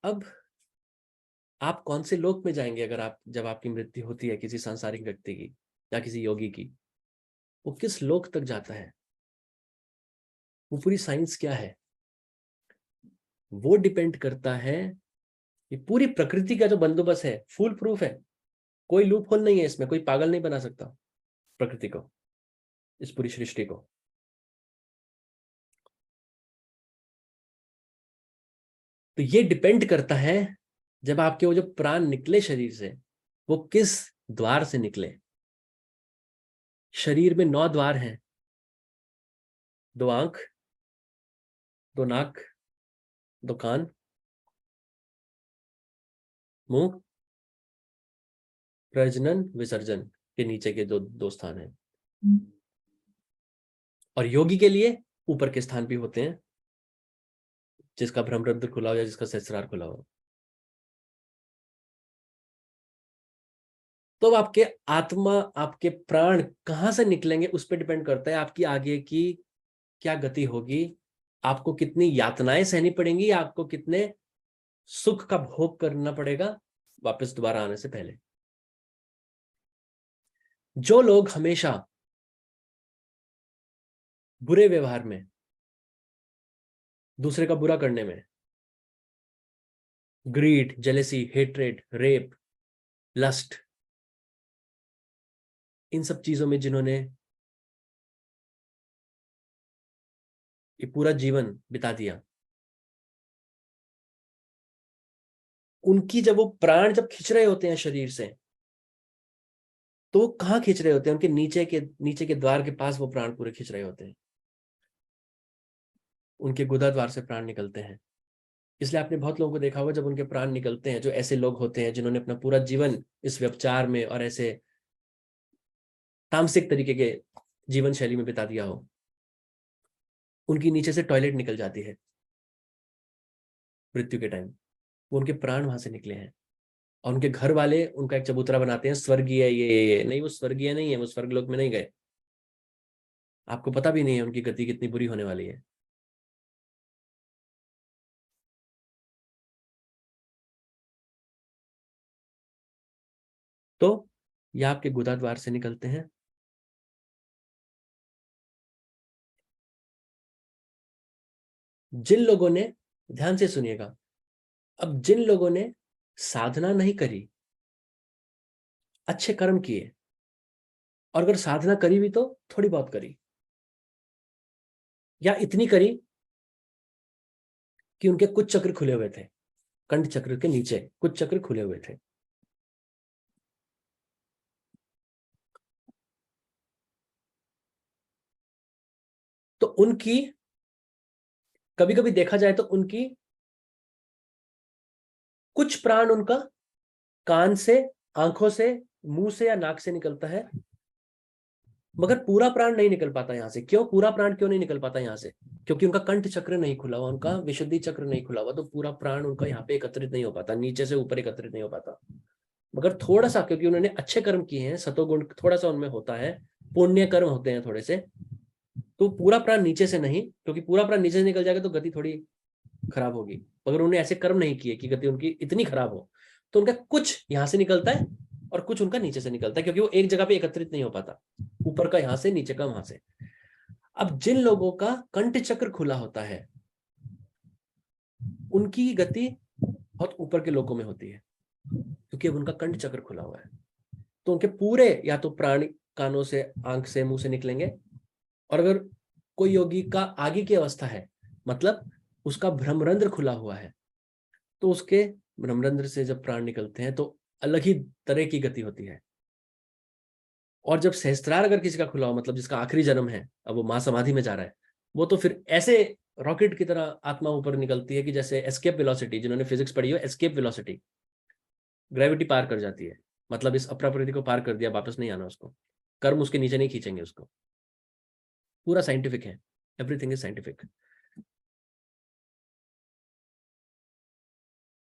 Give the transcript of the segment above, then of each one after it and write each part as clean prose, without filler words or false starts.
अब आप कौन से लोक में जाएंगे अगर आप जब आपकी मृत्यु होती है किसी सांसारिक व्यक्ति की या किसी योगी की, वो किस लोक तक जाता है, वो पूरी साइंस क्या है, वो डिपेंड करता है। ये पूरी प्रकृति का जो बंदोबस्त है फुल प्रूफ है, कोई लूप होल नहीं है इसमें, कोई पागल नहीं बना सकता प्रकृति को, इस पूरी सृष्टि को। तो ये डिपेंड करता है जब आपके वो जो प्राण निकले शरीर से, वो किस द्वार से निकले। शरीर में 9 द्वार हैं, 2 आंख, 2 नाक, 2 कान, मुंह, प्रजनन विसर्जन के नीचे के 2 स्थान हैं। और योगी के लिए ऊपर के स्थान भी होते हैं, जिसका ब्रह्मरंध्र खुला हो या जिसका सहस्रार खुला हो। तो अब आपके आत्मा, आपके प्राण कहां से निकलेंगे उस पर डिपेंड करता है आपकी आगे की क्या गति होगी, आपको कितनी यातनाएं सहनी पड़ेंगी, आपको कितने सुख का भोग करना पड़ेगा वापस दोबारा आने से पहले। जो लोग हमेशा बुरे व्यवहार में, दूसरे का बुरा करने में, greed, jealousy, hatred, rape, lust, इन सब चीजों में जिन्होंने ये पूरा जीवन बिता दिया, उनकी जब वो प्राण जब खींच रहे होते हैं शरीर से, तो वो कहाँ खींच रहे होते हैं, उनके नीचे के द्वार के पास वो प्राण पूरे खींच रहे होते हैं, उनके गुदा द्वार से प्राण निकलते हैं। इसलिए आपने बहुत लोगों को देखा होगा जब उनके प्राण निकलते हैं, जो ऐसे लोग होते हैं जिन्होंने अपना पूरा जीवन इस व्यभिचार में और ऐसे तामसिक तरीके के जीवन शैली में बिता दिया हो, उनकी नीचे से टॉयलेट निकल जाती है मृत्यु के टाइम, वो उनके प्राण वहां से निकले हैं। और उनके घर वाले उनका एक चबूतरा बनाते हैं, स्वर्गीय ये नहीं, वो स्वर्गीय नहीं है, वो स्वर्गलोक में नहीं गए, आपको पता भी नहीं है उनकी गति कितनी बुरी होने वाली है। तो ये आपके गुदा द्वार से निकलते हैं। जिन लोगों ने, ध्यान से सुनिएगा, अब जिन लोगों ने साधना नहीं करी, अच्छे कर्म किए, और अगर साधना करी भी तो थोड़ी बहुत करी, या इतनी करी कि उनके कुछ चक्र खुले हुए थे, कंठ चक्र के नीचे कुछ चक्र खुले हुए थे, तो उनकी, कभी कभी देखा जाए तो उनकी कुछ प्राण उनका कान से, आंखों से, मुंह से या नाक से निकलता है, मगर पूरा प्राण नहीं निकल पाता यहां से। क्यों पूरा प्राण क्यों नहीं निकल पाता यहां से? क्योंकि उनका कंठ चक्र नहीं खुला हुआ, उनका विशुद्धि चक्र नहीं खुला हुआ, तो पूरा प्राण उनका यहाँ पे एकत्रित नहीं हो पाता, नीचे से ऊपर एकत्रित नहीं हो पाता। मगर थोड़ा सा, क्योंकि उन्होंने अच्छे कर्म किए हैं, सतोगुण थोड़ा सा उनमें होता है, पुण्य कर्म होते हैं थोड़े से, तो पूरा प्राण नीचे से नहीं, क्योंकि पूरा प्राण नीचे से निकल जाएगा तो गति थोड़ी खराब होगी। मगर उन्होंने ऐसे कर्म नहीं किए कि गति उनकी इतनी खराब हो, तो उनका कुछ यहां से निकलता है और कुछ उनका नीचे से निकलता है, क्योंकि वो एक जगह पे एकत्रित नहीं हो पाता, ऊपर का यहां से, नीचे का वहां से। अब जिन लोगों का कंठ चक्र खुला होता है, उनकी गति बहुत ऊपर के लोगों में होती है, क्योंकि अब उनका कंठ चक्र खुला हुआ है। तो उनके पूरे या तो प्राणी कानों से, आंख से, मुंह से निकलेंगे, और अगर कोई योगी का आगे की अवस्था है, मतलब उसका भ्रमरंध्र खुला हुआ है, तो उसके भ्रमरंध्र से जब प्राण निकलते हैं तो अलग ही तरह की गति होती है। और जब सहस्त्रार अगर किसी का खुला हो, मतलब जिसका आखिरी जन्म है, अब वो महासमाधि में जा रहा है, वो तो फिर ऐसे रॉकेट की तरह आत्मा ऊपर निकलती है कि जैसे एस्केप वेलोसिटी, जिन्होंने फिजिक्स पढ़ी हो, एस्केप वेलोसिटी, ग्रेविटी पार कर जाती है, मतलब इस अप्रकृति को पार कर दिया, वापस नहीं आना उसको, कर्म उसके नीचे नहीं खींचेंगे उसको। पूरा साइंटिफिक है, एवरीथिंग इज साइंटिफिक।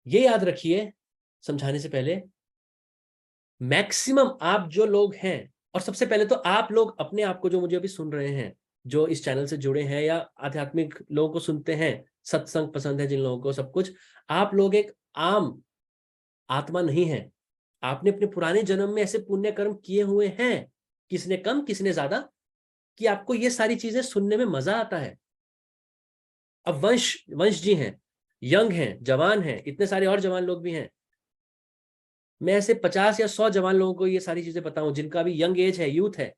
ये याद रखिए समझाने से पहले, मैक्सिमम आप जो लोग हैं, और सबसे पहले तो आप लोग अपने आप को, जो मुझे अभी सुन रहे हैं, जो इस चैनल से जुड़े हैं या आध्यात्मिक लोगों को सुनते हैं, सत्संग पसंद है जिन लोगों को, सब कुछ, आप लोग एक आम आत्मा नहीं है। आपने अपने पुराने जन्म में ऐसे पुण्य कर्म किए हुए हैं, किसने कम किसने ज्यादा, कि आपको ये सारी चीजें सुनने में मजा आता है। अब वंश जी हैं, यंग हैं, जवान हैं, इतने सारे और जवान लोग भी हैं। मैं ऐसे 50 या 100 जवान लोगों को ये सारी चीजें बताऊं जिनका भी यंग एज है, यूथ है,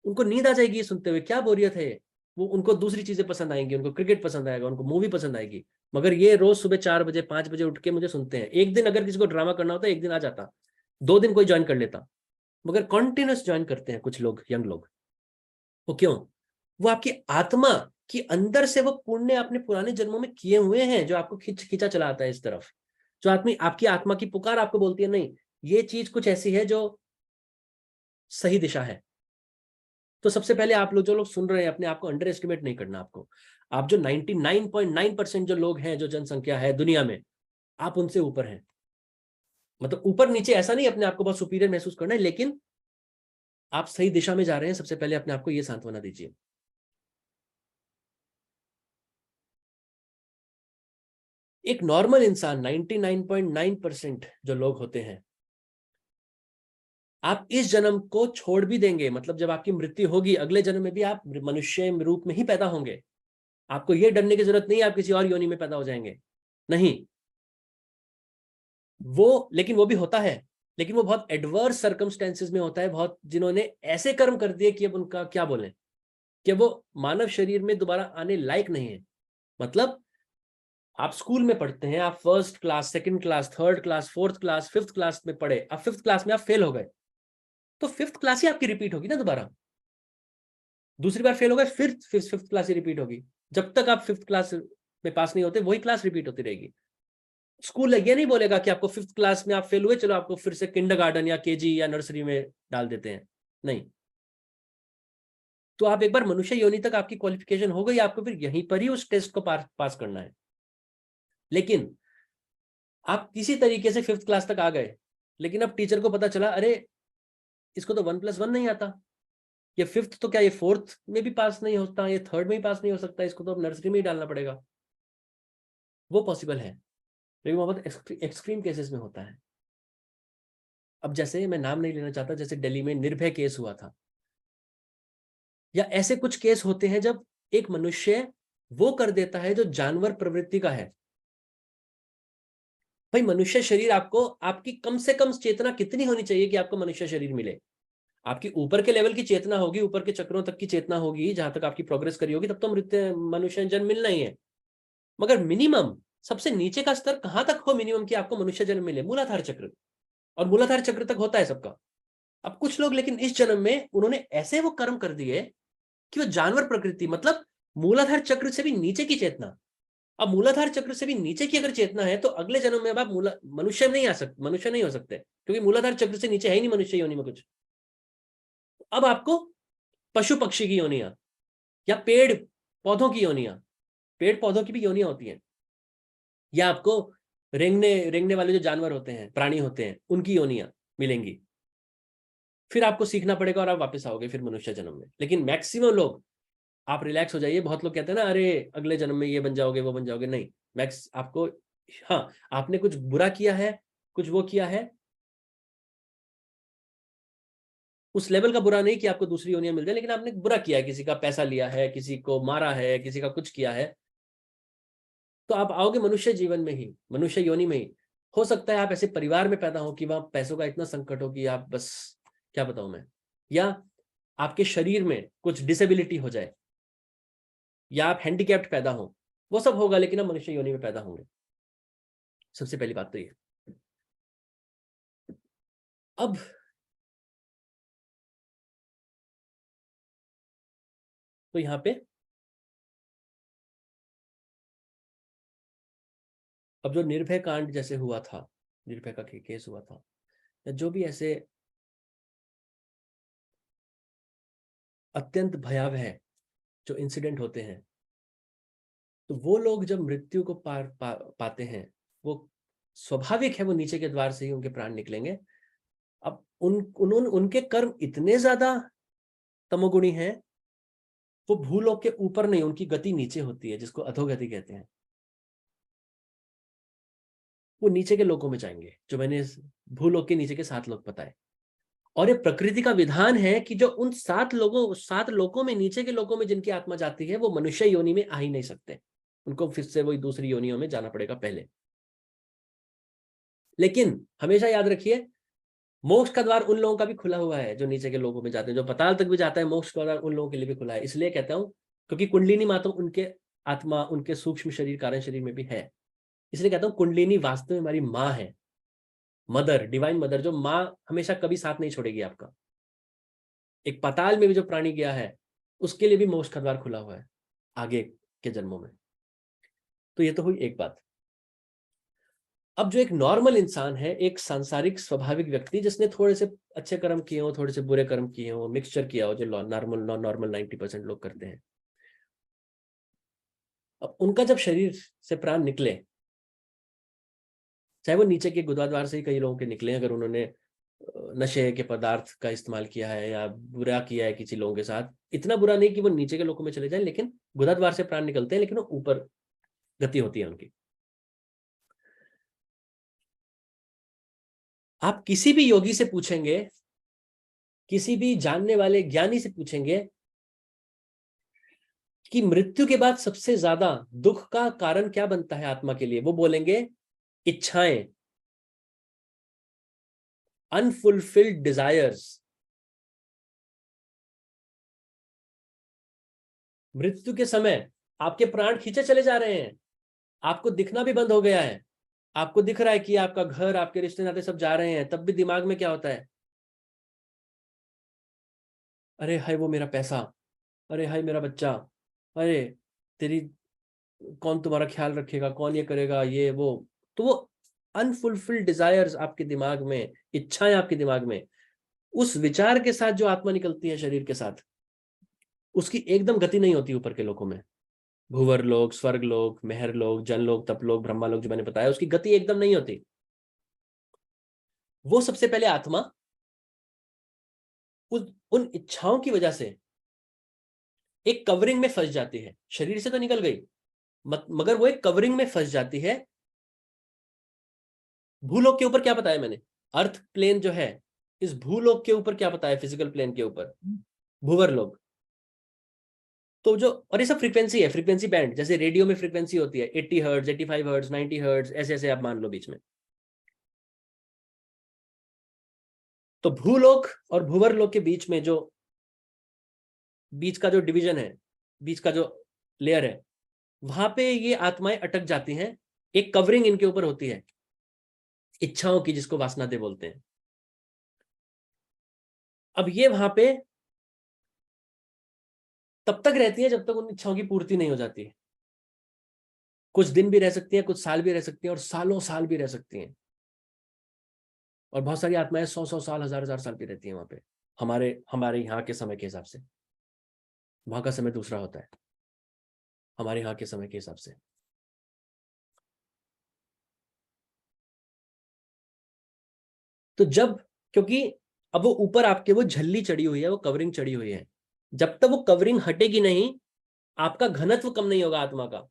उनको नींद आ जाएगी ये सुनते हुए, क्या बोरियत है ये। वो उनको दूसरी चीजें पसंद आएंगी, उनको क्रिकेट पसंद आएगा, उनको मूवी पसंद आएगी। मगर ये रोज सुबह 4 बजे 5 बजे उठ के मुझे सुनते हैं। एक दिन अगर किसी को ड्रामा करना होता, एक दिन आ जाता, 2 दिन कोई ज्वाइन कर लेता, मगर कॉन्टिन्यूस ज्वाइन करते हैं कुछ लोग, यंग लोग। वो क्यों? वो आपकी आत्मा की अंदर से वो पुण्य अपने पुराने जन्मों में किए हुए हैं, जो आपको खींचा चला आता है इस तरफ। जो आपकी आत्मा की पुकार आपको बोलती है, नहीं ये चीज कुछ ऐसी है जो सही दिशा है। तो सबसे पहले आप लोग जो लोग सुन रहे हैं, अपने आप को अंडर एस्टिमेट नहीं करना। आपको, आप जो 99.9% जो लोग हैं, जो जनसंख्या है दुनिया में, आप उनसे ऊपर हैं। मतलब ऊपर नीचे ऐसा नहीं, अपने आप को बहुत सुपीरियर महसूस करना है, लेकिन आप सही दिशा में जा रहे हैं। सबसे पहले अपने आप को यह सांत्वना दीजिए। एक नॉर्मल इंसान 99.9% जो लोग होते हैं, आप इस जन्म को छोड़ भी देंगे, मतलब जब आपकी मृत्यु होगी, अगले जन्म में भी आप मनुष्य रूप में ही पैदा होंगे। आपको यह डरने की जरूरत नहीं है आप किसी और योनि में पैदा हो जाएंगे, नहीं। वो, लेकिन वो भी होता है, लेकिन वो बहुत एडवर्स सर्कमस्टेंसेस में होता है। बहुत जिन्होंने ऐसे कर्म कर दिए कि अब उनका क्या बोलें, कि वो मानव शरीर में दोबारा आने लायक नहीं है। मतलब आप स्कूल में पढ़ते हैं, आप first class, second class, third class, fourth class, fifth class में पढ़े। अब फिफ्थ क्लास में आप फेल हो गए, तो फिफ्थ क्लास ही आपकी रिपीट होगी ना दोबारा। दूसरी बार फेल हो गए, फिर फिफ्थ क्लास ही रिपीट होगी। जब तक आप फिफ्थ क्लास में पास नहीं होते, वही क्लास रिपीट होती रहेगी। स्कूल ये नहीं बोलेगा कि आपको फिफ्थ क्लास में आप फेल हुए, चलो आपको फिर से किंडरगार्टन या केजी या नर्सरी में डाल देते हैं, नहीं। तो आप एक बार मनुष्य योनि तक आपकी क्वालिफिकेशन हो गई, आपको फिर यहीं पर ही उस टेस्ट को पास करना है। लेकिन आप किसी तरीके से फिफ्थ क्लास तक आ गए, लेकिन अब टीचर को पता चला, अरे इसको तो 1+1 नहीं आता, ये फिफ्थ तो क्या, ये फोर्थ में भी पास नहीं होता, ये थर्ड में भी पास नहीं हो सकता, इसको तो अब नर्सरी में ही डालना पड़ेगा। वो पॉसिबल है, लेकिन वो बहुत एक्सट्रीम केसेस में होता है। अब जैसे, मैं नाम नहीं लेना चाहता, जैसे दिल्ली में निर्भय केस हुआ था, या ऐसे कुछ केस होते हैं जब एक मनुष्य वो कर देता है जो जानवर प्रवृत्ति का है। भाई मनुष्य शरीर, आपको आपकी कम से कम चेतना कितनी होनी चाहिए कि आपको मनुष्य शरीर मिले? आपकी ऊपर के लेवल की चेतना होगी, ऊपर के चक्रों तक की चेतना होगी, जहां तक आपकी प्रोग्रेस करी होगी, तब तो मनुष्य जन्म मिलना ही है। मगर मिनिमम, सबसे नीचे का स्तर कहां तक हो मिनिमम कि आपको मनुष्य जन्म मिले? मूलाधार चक्र। और मूलाधार चक्र तक होता है सबका। अब कुछ लोग लेकिन इस जन्म में उन्होंने ऐसे वो कर्म कर दिए कि वो जानवर प्रकृति, मतलब मूलाधार चक्र से भी नीचे की चेतना। अब मूलाधार चक्र से भी नीचे की अगर चेतना है, तो अगले जन्म में अब आप मनुष्य नहीं आ सकते, मनुष्य नहीं हो सकते, क्योंकि मूलाधार चक्र से नीचे है ही नहीं मनुष्य योनि में कुछ। अब आपको पशु पक्षी की योनियां, या पेड़ पौधों की योनियां, पेड़ पौधों की भी योनियां होती हैं, या आपको रेंगने रेंगने वाले जो जानवर होते हैं, प्राणी होते हैं, उनकी योनियां मिलेंगी। फिर आपको सीखना पड़ेगा और आप वापस आओगे फिर मनुष्य जन्म में। लेकिन मैक्सिमम लोग, आप रिलैक्स हो जाइए। बहुत लोग कहते हैं ना, अरे अगले जन्म में ये बन जाओगे वो बन जाओगे, नहीं। मैक्स आपको, हाँ, आपने कुछ बुरा किया है, कुछ वो किया है, उस लेवल का बुरा नहीं कि आपको दूसरी योनियां मिल जाए, लेकिन आपने बुरा किया है, किसी का पैसा लिया है, किसी को मारा है, किसी का कुछ किया है, तो आप आओगे मनुष्य जीवन में ही, मनुष्य योनि में ही। हो सकता है आप ऐसे परिवार में पैदा हो कि वहां पैसों का इतना संकट हो कि आप बस, क्या बताऊं मैं, या आपके शरीर में कुछ डिसेबिलिटी हो जाए, या आप हैंडीकैप्ड पैदा हो, वो सब होगा, लेकिन आप मनुष्य योनि में पैदा होंगे। सबसे पहली बात तो ये। अब तो यहाँ पे, अब जो निर्भय कांड जैसे हुआ था, निर्भय का केस हुआ था, या जो भी ऐसे अत्यंत भयावह जो इंसिडेंट होते हैं, तो वो लोग जब मृत्यु को पाते हैं, वो स्वाभाविक है, वो नीचे के द्वार से ही उनके प्राण निकलेंगे। अब उनके कर्म इतने ज्यादा तमोगुणी हैं वो भूलोक के ऊपर नहीं, उनकी गति नीचे होती है, जिसको अधोगति कहते हैं। वो नीचे के लोकों में जाएंगे, जो मैंने भूलोक के नीचे के 7 लोक बताए। और ये प्रकृति का विधान है कि जो उन 7 लोकों में, नीचे के लोकों में जिनकी आत्मा जाती है, वो मनुष्य योनि में आ ही नहीं सकते, उनको फिर से वही दूसरी योनियों में जाना पड़ेगा पहले। लेकिन हमेशा याद रखिए, मोक्ष का द्वार उन लोगों का भी खुला हुआ है जो नीचे के लोगों में जाते हैं, जो पाताल तक भी जाता है, मोक्ष का द्वार उन लोगों के लिए भी खुला है। इसलिए कहता हूं, क्योंकि कुंडलिनी माता उनके आत्मा, उनके सूक्ष्म शरीर, कारण शरीर में भी है। इसलिए कहता हूं, कुंडलिनी वास्तव में हमारी माँ है, मदर, डिवाइन मदर, जो माँ हमेशा कभी साथ नहीं छोड़ेगी आपका। एक पाताल में भी जो प्राणी गया है, उसके लिए भी मोक्ष का द्वार खुला हुआ है आगे के जन्मों में। तो ये तो हुई एक बात। अब जो एक नॉर्मल इंसान है, एक सांसारिक स्वाभाविक व्यक्ति, जिसने थोड़े से अच्छे कर्म किए हो, थोड़े से बुरे कर्म किए हो, मिक्सचर किया हो, जो नॉर्मल 90% लोग करते हैं, अब उनका जब शरीर से प्राण निकले, चाहे वो नीचे के गुदाद्वार से ही कई लोगों के निकले, अगर उन्होंने नशे के पदार्थ का इस्तेमाल किया है या बुरा किया है किसी लोगों के साथ, इतना बुरा नहीं कि वो नीचे के लोगों में चले जाए, लेकिन गुदाद्वार से प्राण निकलते हैं, लेकिन वो ऊपर गति होती है उनकी। आप किसी भी योगी से पूछेंगे, किसी भी जानने वाले ज्ञानी से पूछेंगे कि मृत्यु के बाद सबसे ज्यादा दुख का कारण क्या बनता है आत्मा के लिए, वो बोलेंगे इच्छाएं, अनफुलफिल्ड डिजायर्स। मृत्यु के समय आपके प्राण खींचे चले जा रहे हैं, आपको दिखना भी बंद हो गया है, आपको दिख रहा है कि आपका घर, आपके रिश्ते नाते सब जा रहे हैं, तब भी दिमाग में क्या होता है, अरे हाय वो मेरा पैसा, अरे हाय मेरा बच्चा, अरे तेरी, कौन तुम्हारा ख्याल रखेगा, कौन ये करेगा, ये वो। तो वो अनफुलफिल्ड डिजायर्स आपके दिमाग में, इच्छाएं आपके दिमाग में, उस विचार के साथ जो आत्मा निकलती है शरीर के साथ, उसकी एकदम गति नहीं होती ऊपर के लोकों में। भूवर लोक, स्वर्ग लोक, मेहर लोक, जन लोक, तप लोक, ब्रह्मा लोक, जो मैंने बताया, उसकी गति एकदम नहीं होती। वो सबसे पहले आत्मा उन इच्छाओं की वजह से एक कवरिंग में फंस जाती है, शरीर से तो निकल गई, मगर वो एक कवरिंग में फंस जाती है। भूलोक के ऊपर क्या बताया मैंने, अर्थ प्लेन जो है, इस भूलोक के ऊपर क्या बताया, फिजिकल प्लेन के ऊपर भूवर लोक। तो जो, और ये सब फ्रीक्वेंसी है, फ्रीक्वेंसी बैंड, जैसे रेडियो में फ्रीक्वेंसी होती है 80 हर्ट्ज, 85 हर्ट्ज, 90 हर्ट्ज, ऐसे ऐसे आप मान लो बीच में। तो भूलोक और भूवर लोक के बीच में जो, बीच का जो डिवीजन है, बीच का जो लेयर है, वहां पे ये आत्माएं अटक जाती हैं, एक कवरिंग इनके ऊपर होती है इच्छाओं की, जिसको वासना दे बोलते हैं। अब ये वहां पे तब तक रहती है जब तक उन इच्छाओं की पूर्ति नहीं हो जाती। कुछ दिन भी रह सकती हैं, कुछ साल भी रह सकती हैं, और सालों साल भी रह सकती हैं। और बहुत सारी आत्माएं 100-100 साल, 1000-1000 साल भी रहती हैं वहां पे, हमारे हमारे यहाँ के समय के हिसाब से। वहां का समय दूसरा होता है हमारे यहाँ के समय के हिसाब से। तो जब, क्योंकि अब वो ऊपर आपके वो झल्ली चढ़ी हुई है, वो कवरिंग चढ़ी हुई है, जब तक वो कवरिंग हटेगी नहीं, आपका घनत्व कम नहीं होगा आत्मा का।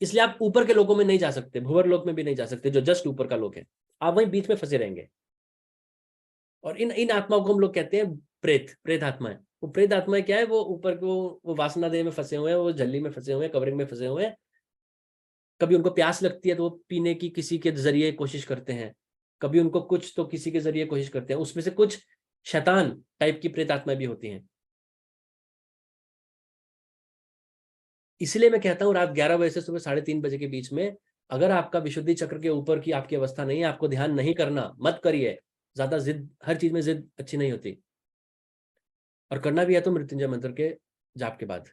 इसलिए आप ऊपर के लोगों में नहीं जा सकते, भूवर लोक में भी नहीं जा सकते, जो जस्ट ऊपर का लोक है, आप वहीं बीच में फंसे रहेंगे। और इन इन आत्माओं को हम लोग कहते हैं प्रेत, प्रेत आत्माएं। वो प्रेत आत्माएं क्या है, वो ऊपर को, वो वासना देह में फंसे हुए हैं, वो झल्ली में फंसे हुए हैं, कवरिंग में फंसे हुए हैं। कभी उनको प्यास लगती है तो वो पीने की किसी के जरिए कोशिश करते हैं, कभी उनको कुछ तो किसी के जरिए कोशिश करते हैं। उसमें से कुछ शैतान टाइप की प्रेत आत्माएं भी होती हैं। इसलिए मैं कहता हूँ रात 11 बजे से सुबह 3:30 बजे के बीच में, अगर आपका विशुद्धि चक्र के ऊपर की आपकी अवस्था नहीं है, आपको ध्यान नहीं करना, मत करिए। ज्यादा जिद, हर चीज में जिद अच्छी नहीं होती। और करना भी है तो मृत्युंजय मंत्र के जाप के बाद।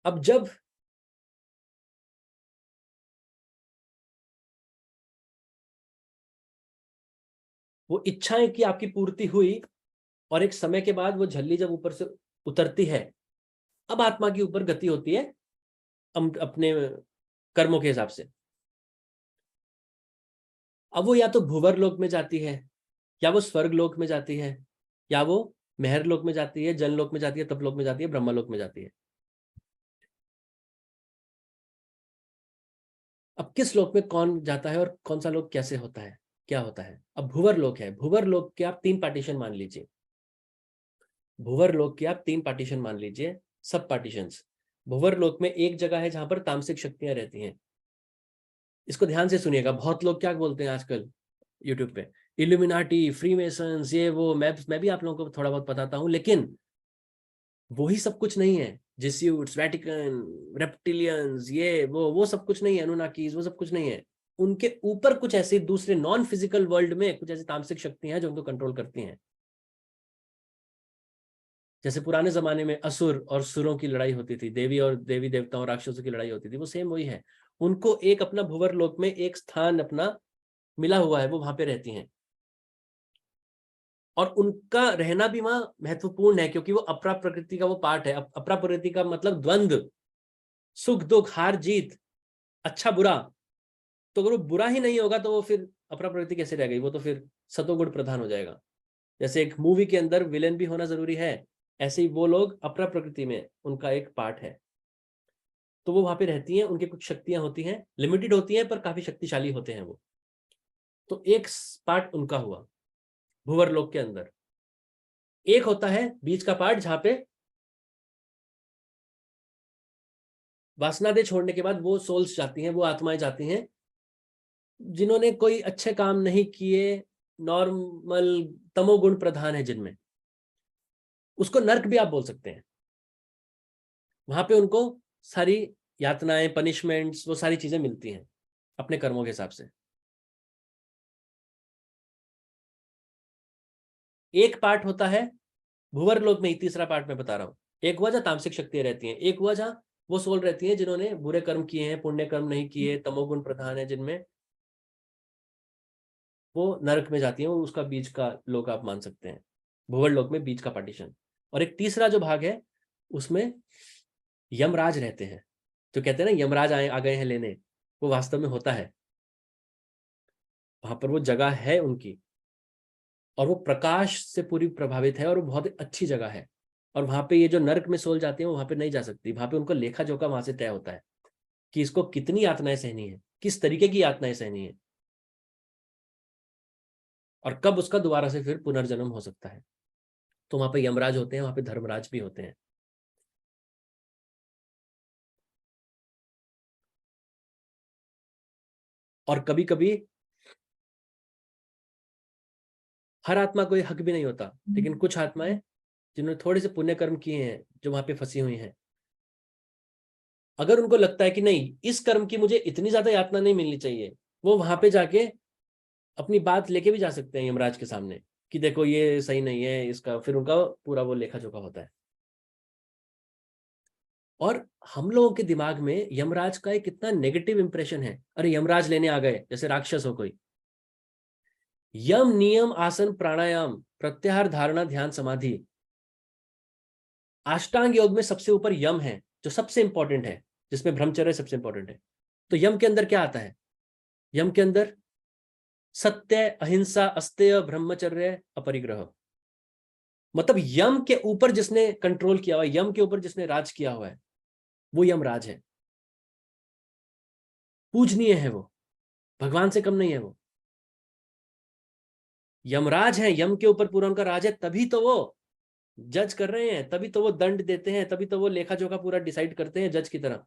अब जब वो इच्छाएं की आपकी पूर्ति हुई, और एक समय के बाद वो झल्ली जब ऊपर से उतरती है, अब आत्मा की ऊपर गति होती है अपने कर्मों के हिसाब से। अब वो या तो भूवर लोक में जाती है, या वो स्वर्ग लोक में जाती है, या वो मेहर लोक में जाती है, जन लोक में जाती है, तप लोक में जाती है, ब्रह्मा लोक में जाती है। अब किस लोक में कौन जाता है और कौन सा लोक कैसे होता है, क्या होता है? अब भूवर लोक है, भूवर लोक के आप 3 पार्टीशन मान लीजिए, भूवर लोक के आप 3 पार्टीशन मान लीजिए, सब पार्टीशंस। भूवर लोक में एक जगह है जहां पर तामसिक शक्तियां रहती हैं। इसको ध्यान से सुनिएगा, बहुत लोग क्या बोलते हैं आजकल यूट्यूब पे, इल्यूमिनाटी, फ्रीमेसन्स, ये वो। मैं भी आप लोगों को थोड़ा बहुत बताता हूं, लेकिन वही सब कुछ नहीं है। जेस्यूट्स, वेटिकन, रेप्टिलियंस, ये वो सब कुछ नहीं है। अनुनाकीज, वो सब कुछ नहीं है। उनके ऊपर कुछ ऐसे दूसरे नॉन फिजिकल वर्ल्ड में कुछ ऐसी तामसिक शक्तियां हैं जो उनको कंट्रोल करती हैं। जैसे पुराने जमाने में असुर और सुरों की लड़ाई होती थी, देवी और देवी देवताओं, राक्षसों की लड़ाई होती थी, वो सेम वही है। उनको एक अपना भुवर लोक में एक स्थान अपना मिला हुआ है, वो वहां पे रहती हैं। और उनका रहना भी वहां महत्वपूर्ण है, क्योंकि वो अपरा प्रकृति का वो पार्ट है। अपरा प्रकृति का मतलब द्वंद्व, सुख दुख, हार जीत, अच्छा बुरा। तो अगर वो बुरा ही नहीं होगा तो वो फिर अपरा प्रकृति कैसे रह गई? वो तो फिर सतोगुण प्रधान हो जाएगा। जैसे एक मूवी के अंदर विलेन भी होना जरूरी है, ऐसे ही वो लोग अपरा प्रकृति में उनका एक पार्ट है। तो वो वहां पे रहती हैं, उनकी कुछ शक्तियां होती हैं, लिमिटेड होती हैं पर काफी शक्तिशाली होते हैं वो। तो एक पार्ट उनका हुआ भुवर लोक के अंदर। एक होता है बीच का पार्ट जहां पे वासना दे छोड़ने के बाद वो सोल्स जाती हैं, वो आत्माएं जाती हैं जिन्होंने कोई अच्छे काम नहीं किए, नॉर्मल तमोगुण प्रधान है जिनमें। उसको नर्क भी आप बोल सकते हैं। वहां पे उनको सारी यातनाएं, पनिशमेंट्स, वो सारी चीजें मिलती हैं अपने कर्मों के हिसाब से। एक पार्ट होता है भूवर लोक में ही, तीसरा पार्ट मैं बता रहा हूं। एक हुआ जहां तामसिक शक्तियां रहती हैं, एक हुआ जहां वो सोल रहती हैं जिन्होंने बुरे कर्म किए हैं, पुण्य कर्म नहीं किए, तमोगुण प्रधान है जिनमें, वो नरक में जाती हैं। वो उसका बीच का लोक आप मान सकते हैं, भूवर लोक में बीच का पार्टीशन। और एक तीसरा जो भाग है उसमें यमराज रहते हैं, जो कहते हैं ना यमराज आए आ गए हैं लेने, वो वास्तव में होता है। वहां पर वो जगह है उनकी, और वो प्रकाश से पूरी प्रभावित है, और वो बहुत अच्छी जगह है। और वहां पे ये जो नर्क में सोल जाती है वो वहां पे नहीं जा सकती। वहां पे उनको लेखा जोखा वहां से तय होता है कि इसको कितनी यातनाएं सहनी है, किस तरीके की यातनाएं सहनी है, और कब उसका दोबारा से फिर पुनर्जन्म हो सकता है। तो वहां पे यमराज होते हैं, वहां पे धर्मराज भी होते हैं। और कभी कभी हर आत्मा को ये हक भी नहीं होता, लेकिन कुछ आत्माएं जिन्होंने थोड़े से पुण्य कर्म किए हैं जो वहां पे फंसी हुई हैं, अगर उनको लगता है कि नहीं इस कर्म की मुझे इतनी ज्यादा यातना नहीं मिलनी चाहिए, वो वहां पे जाके अपनी बात लेके भी जा सकते हैं यमराज के सामने कि देखो ये सही नहीं है इसका, फिर उनका पूरा वो लेखा जोखा होता है। और हम लोगों के दिमाग में यमराज का एक कितना नेगेटिव इंप्रेशन है, अरे यमराज लेने आ गए, जैसे राक्षस हो कोई। यम नियम आसन प्राणायाम प्रत्याहार धारणा ध्यान समाधि, अष्टांग योग में सबसे ऊपर यम है जो सबसे इंपॉर्टेंट है, जिसमें ब्रह्मचर्य सबसे इंपॉर्टेंट है। तो यम के अंदर क्या आता है? यम के अंदर सत्य, अहिंसा, अस्तेय, ब्रह्मचर्य, अपरिग्रह। मतलब यम के ऊपर जिसने कंट्रोल किया हुआ है, यम के ऊपर जिसने राज किया हुआ है, वो यमराज है। पूजनीय है वो, भगवान से कम नहीं है वो। यमराज है, यम के ऊपर पूरा उनका राज है, तभी तो वो जज कर रहे हैं, तभी तो वो दंड देते हैं, तभी तो वो लेखा जोखा पूरा डिसाइड करते हैं जज की तरह।